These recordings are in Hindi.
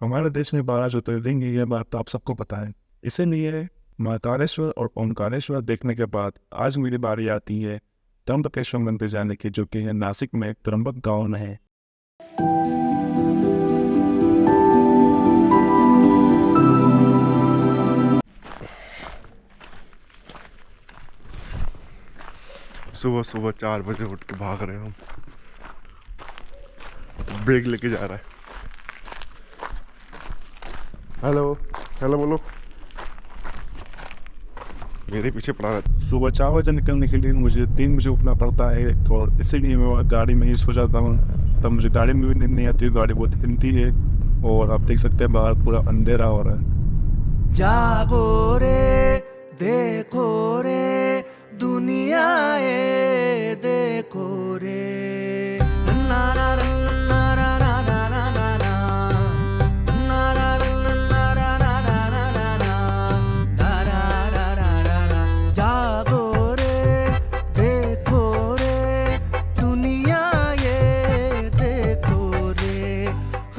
हमारे देश में 12 ज्योतिर्लिंग है, ये बात तो आप सबको पता है। इसीलिए महाकालेश्वर और ओमकारेश्वर देखने के बाद आज मेरी बारी आती है त्र्यंबकेश्वर मंदिर जाने की, जो कि है नासिक में त्र्यंबक गांव में है। सुबह सुबह 4 बजे उठ के भाग रहे हम, ब्रेक लेके जा रहा है। हेलो हेलो बोलो, मेरे पीछे पड़ा रहा है। सुबह 4 बजे निकलने के लिए मुझे 3 बजे उठना पड़ता है, और इसीलिए मैं गाड़ी में ही सो जाता हूँ। तब मुझे गाड़ी में भी नींद नहीं आती, गाड़ी बहुत हिलती है। और आप देख सकते हैं बाहर पूरा अंधेरा हो रहा है। जागो रे देखो रे दुनिया ये देखो रे ना ना ना ना ना ना ना ना ना ना ना ना ना ना ना। जागो रे देखो रे दुनिया ये देखो रे,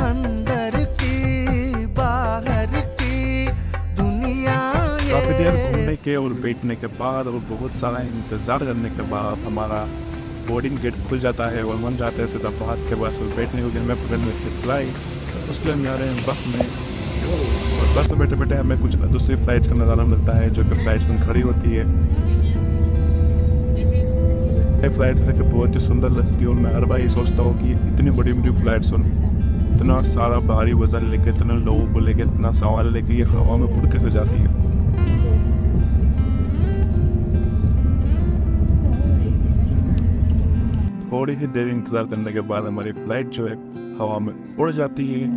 अंदर की बाहर की दुनिया काफ़ी देर घूमने के और बैठने के बाद और बहुत सारा इंतज़ार करने के बाद हमारा बोर्डिंग गेट खुल जाता है और मन जाते हैं सीधा बाहर के बस में बैठने के लिए। हमें पकड़ने की फ्लाइट, उसके लिए हम जा रहे हैं बस में। और बस में बैठे बैठे हमें कुछ दूसरी फ्लाइट्स का नज़ारा मिलता है, जो कि फ्लाइट्स में खड़ी होती है। ये फ्लाइट्स देख के बहुत ही सुंदर लगती है, और मैं हर बार ये सोचता हूँ कि इतनी बड़ी बड़ी फ्लाइट्स और इतना सारा भारी वजन लेके, इतने लोगों को लेके, इतना सामान लेके ये हवा में उड़ कैसे जाती है। थोड़ी ही देर इंतजार करने के बाद हमारी फ्लाइट जो है हवा में उड़ जाती है।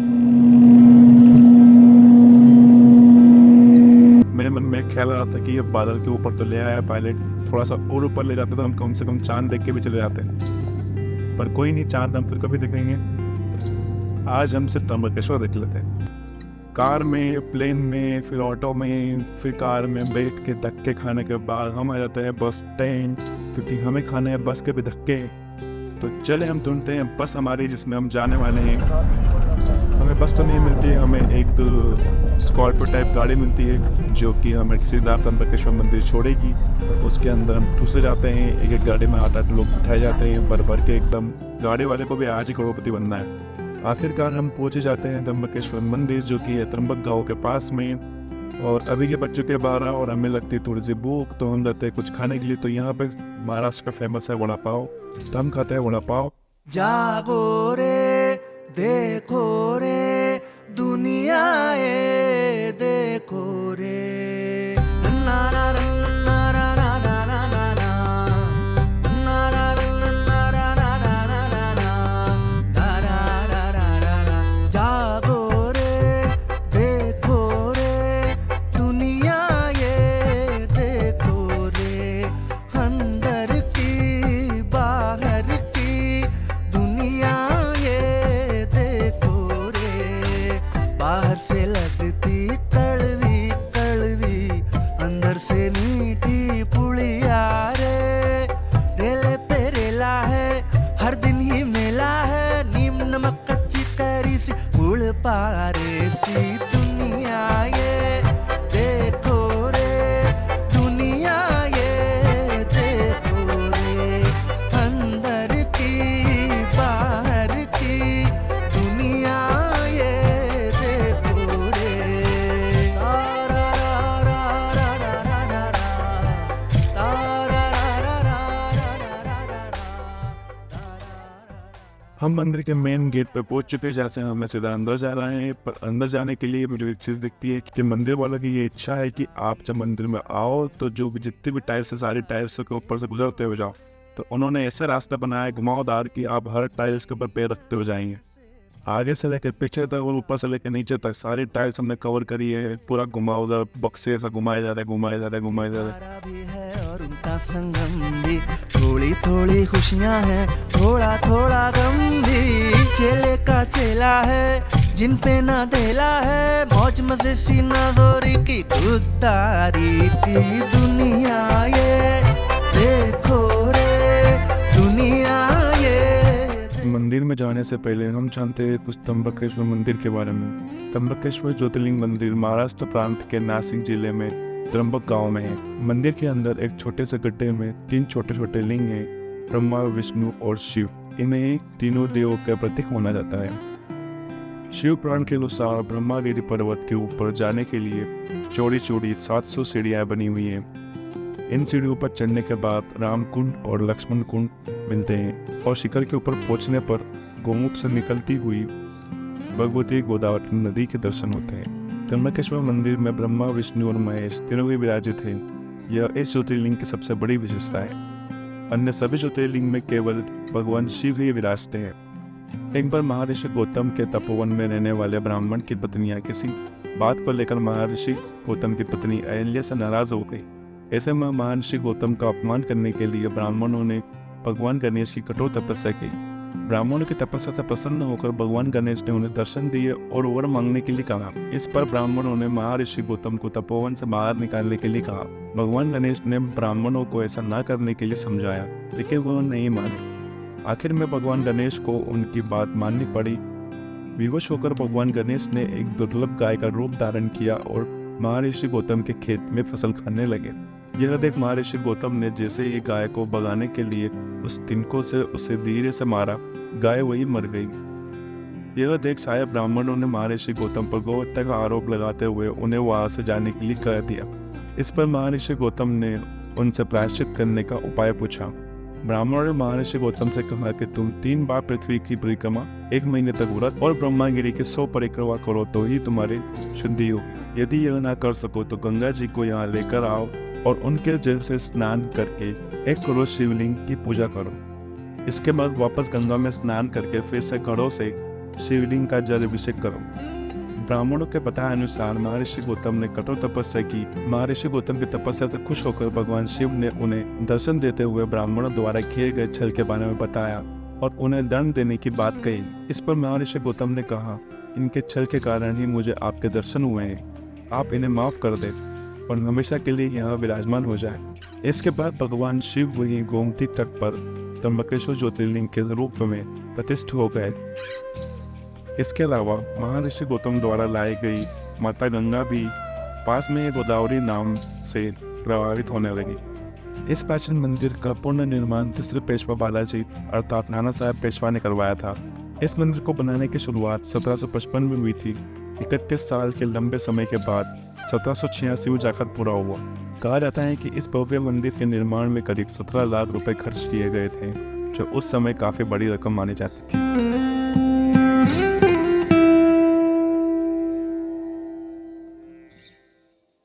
मेरे मन में ख्याल आ रहा था कि ये बादल के ऊपर तो ले आया पायलट, थोड़ा सा और ऊपर ले जाते तो हम कम से कम चांद देख के भी चले जाते। पर कोई नहीं, चांद हम फिर कभी देखेंगे। आज हम सिर्फ त्र्यंबकेश्वर देख लेते हैं। कार में, प्लेन में, फिर ऑटो में, फिर कार में बैठ के धक्के खाने के बाद हम आ जाते हैं बस स्टैंड, क्योंकि हमें खाने हैं बस के भी धक्के। तो चले हम ढूंढते हैं बस हमारी जिसमें हम जाने वाले हैं। हमें बस तो नहीं मिलती है, हमें एक स्कॉर्पियो टाइप गाड़ी मिलती है, जो कि हमें सीधा त्र्यंबकेश्वर मंदिर छोड़ेगी। उसके अंदर हम घुसे जाते हैं, एक एक गाड़ी में 8-8 लोग बिठाए जाते हैं भर भर के एकदम। गाड़ी वाले को भी आज ही करोड़पति बनना है। आखिरकार हम पहुँचे जाते हैं त्र्यंबकेश्वर मंदिर, जो कि है त्र्यंबक गाँव के पास में। और अभी के बज चुके 12 और हमें लगती है थोड़ी सी भूख, तो हम जाते हैं कुछ खाने के लिए। तो यहाँ पे महाराष्ट्र का फेमस है वड़ा पाव, तो हम खाते हैं वड़ा पाव। जागो रे देखो रे दुनिया ये देखो रे ना ना ना ना ना ना ना ना ना ना ना। जागो रे देखो रे दुनिया ये देखो रे, अंदर की बाहर की दुनिया ये देखो रे। बाहर से लगती कड़वी कड़वी, अंदर से मीठी पुड़िया रे। रेले पे रेला है, हर दिन ही मेला है। नीम नमक कच्ची करी सी गुड़ पारे सी दुनिया ये देखो रे, दुनिया ये देखो रे, अंदर की बाहर की दुनिया ये देखो रे। तारा रा रा रा रा रा रा, तारा रा रा रा रा रा रा। हम मंदिर के मेन गेट पे पहुंच चुके हैं, जैसे हमें सीधा अंदर जा रहे हैं। पर अंदर जाने के लिए मुझे एक चीज़ दिखती है कि मंदिर वालों की ये इच्छा है कि आप जब मंदिर में आओ तो जो भी जितनी भी टाइल्स है सारी टाइल्स के ऊपर से गुजरते हुए जाओ। तो उन्होंने ऐसा रास्ता बनाया है घुमावदार कि आप हर टाइल्स के ऊपर पैर रखते हुए जाएंगे। आगे से लेकर पीछे तक और ऊपर से लेकर नीचे तक सारी टाइल्स हमने कवर करी है। पूरा घुमावदार बक्से ऐसा घुमाया जा रहा है, घुमाया जा रहा है, घुमाया जा रहा है। तारा भी है और उनका संगम भी, थोड़ी थोड़ी खुशियां हैं, थोड़ा थोड़ा गम भी। चेले का चेला है जिन पे ना देला है, मौज मजे सी नजोरी की खुदारी की दुनिया ये देखो रे, दुनिया ये मंदिर में जाने से पहले हम जानते हैं कुछ त्र्यंबकेश्वर मंदिर के बारे में। त्र्यंबकेश्वर ज्योतिर्लिंग मंदिर महाराष्ट्र प्रांत के नासिक जिले में त्र्यंबक गांव में है। मंदिर के अंदर एक छोटे से गड्ढे में 3 छोटे छोटे लिंग हैं, ब्रह्मा, विष्णु और शिव। इन्हें तीनों देवों का प्रतीक माना जाता है। शिव पुराण के अनुसार ब्रह्मागिरी पर्वत के ऊपर जाने के लिए चौड़ी चौड़ी 700 सीढ़ियाँ बनी हुई हैं। इन सीढ़ियों पर चढ़ने के बाद राम कुंड और लक्ष्मण कुंड मिलते हैं और शिखर के ऊपर पहुंचने पर गोमुख से निकलती हुई भगवती गोदावरी नदी के दर्शन होते हैं। त्र्यंबकेश्वर मंदिर में ब्रह्मा, विष्णु और महेश तीनों ही विराजित हैं। यह इस ज्योतिर्लिंग की सबसे बड़ी विशेषता है। अन्य सभी ज्योतिर्लिंग में केवल भगवान शिव ही विराजते हैं। एक बार महर्षि गौतम के तपोवन में रहने वाले ब्राह्मण की पत्नियां किसी बात को लेकर महर्षि गौतम की पत्नी अहल्या से नाराज हो गई। ऐसे में महर्षि गौतम का अपमान करने के लिए ब्राह्मणों ने भगवान गणेश की कठोर तपस्या की। ब्राह्मणों की तपस्या से प्रसन्न होकर भगवान गणेश ने उन्हें दर्शन दिए और वर मांगने के लिए कहा। इस पर ब्राह्मणों ने महर्षि गौतम को तपोवन से बाहर निकालने के लिए कहा। भगवान गणेश ने ब्राह्मणों को ऐसा न करने के लिए समझाया, लेकिन वह नहीं माने। आखिर में भगवान गणेश को उनकी बात माननी पड़ी। विवश होकर भगवान गणेश ने एक दुर्लभ गाय का रूप धारण किया और महर्षि गौतम के खेत में फसल खाने लगे। यह देख महर्षि गौतम ने जैसे ही गाय को भगाने के लिए उस तिनकों से उसे धीरे से मारा, गाय वही मर गई। यह देख सारे ब्राह्मणों ने महर्षि गौतम पर गौहत्या का आरोप लगाते हुए उन्हें वहां से जाने के लिए कह दिया। इस पर महर्षि गौतम ने उनसे प्रायश्चित करने का उपाय पूछा। ब्राह्मणों ने महर्षि गौतम से कहा कि तुम 3 बार पृथ्वी की परिक्रमा, 1 महीने तक व्रत और ब्रह्मागिरी के 100 परिक्रमा करो तो ही तुम्हारी शुद्धि होगी। यदि यह ना कर सको तो गंगा जी को यहाँ लेकर आओ और उनके जल से स्नान करके 1 करोड़ शिवलिंग की पूजा करो। इसके बाद वापस गंगा में स्नान करके फिर से घड़ों से शिवलिंग का जल अभिषेक करो। ब्राह्मणों के बताए अनुसार महर्षि गौतम ने कठोर तपस्या की। महर्षि गौतम की तपस्या से खुश होकर भगवान शिव ने उन्हें दर्शन देते हुए ब्राह्मणों द्वारा किए गए छल के बारे में बताया और उन्हें दंड देने की बात कही। इस पर महर्षि गौतम ने कहा, इनके छल के कारण ही मुझे आपके दर्शन हुए हैं। आप इन्हें माफ कर दे और हमेशा के लिए यहाँ विराजमान हो जाए। इसके बाद भगवान शिव वही गोमती तट पर त्र्यंबकेश्वर ज्योतिर्लिंग के रूप में प्रतिष्ठित हो गए। इसके अलावा महर्षि गौतम द्वारा लाई गई माता गंगा भी पास में गोदावरी नाम से प्रभावित होने लगी। इस प्राचीन मंदिर का पूर्ण निर्माण तीसरे पेशवा बालाजी अर्थात नाना साहब पेशवा ने करवाया था। इस मंदिर को बनाने की शुरुआत 1755 में हुई थी। 31 साल के लंबे समय के बाद 1786 में जाकर पूरा हुआ। कहा जाता है कि इस भव्य मंदिर के निर्माण में करीब 17 लाख रुपए खर्च किए गए थे, जो उस समय काफी बड़ी रकम मानी जाती थी।